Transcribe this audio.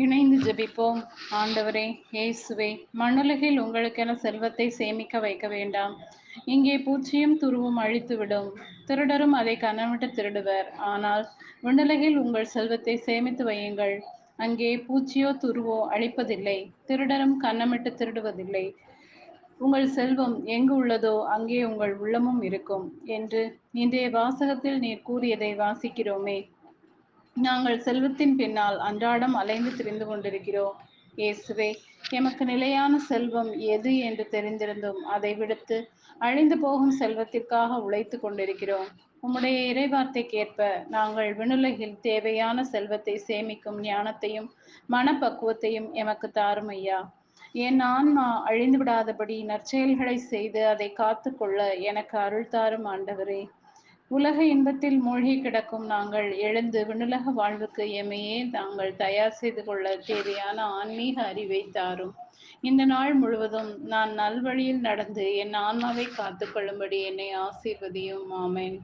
இணைந்து ஜெபிப்போம். ஆண்டவரே, இயேசுவே, மண்ணுலகில் உங்களுக்கென செல்வத்தை சேமிக்க வைக்க வேண்டாம். இங்கே பூச்சியும் துருவும் அழித்துவிடும். திருடரும் அதை கன்னமிட்டு திருடுவர். ஆனால் விண்ணுலகில் உங்கள் செல்வத்தை சேமித்து வையுங்கள். அங்கே பூச்சியோ துருவோ அழிப்பதில்லை. திருடரும் கன்னமிட்டு திருடுவதில்லை. உங்கள் செல்வம் எங்கு உள்ளதோ அங்கே உங்கள் உள்ளமும் இருக்கும் என்று இன்றைய வாசகத்தில் நீர் கூறியதை வாசிக்கிறோமே. நாங்கள் செல்வத்தின் பின்னால் அன்றாடம் அலைந்து திரிந்து கொண்டிருக்கிறோம். இயேசுவே, எமக்கு நிலையான செல்வம் எது என்று தெரிந்திருந்தும் அதை விடுத்து அழிந்து போகும் செல்வத்திற்காக உழைத்து கொண்டிருக்கிறோம். உம்முடைய இறைவார்த்தைக்கேற்ப நாங்கள் விண்ணுலகில் தேவையான செல்வத்தை சேமிக்கும் ஞானத்தையும் மனப்பக்குவத்தையும் எமக்கு தாரும் ஐயா. என் ஆன்மா அழிந்து விடாதபடி நற்செயல்களை செய்து அதை காத்து கொள்ள எனக்கு அருள் தாரும் ஆண்டவரே. உலக இன்பத்தில் மூழ்கி கிடக்கும் நாங்கள் எழுந்து விண்ணுலக வாழ்வுக்கு எம்மையே நாங்கள் தயார் செய்து கொள்ள தேவையான ஆன்மீக அறிவை தாரும். இந்த நாள் முழுவதும் நான் நல்வழியில் நடந்து என் ஆன்மாவை காத்துக் கொள்ளும்படி என்னை ஆசீர்வதியும். ஆமென்.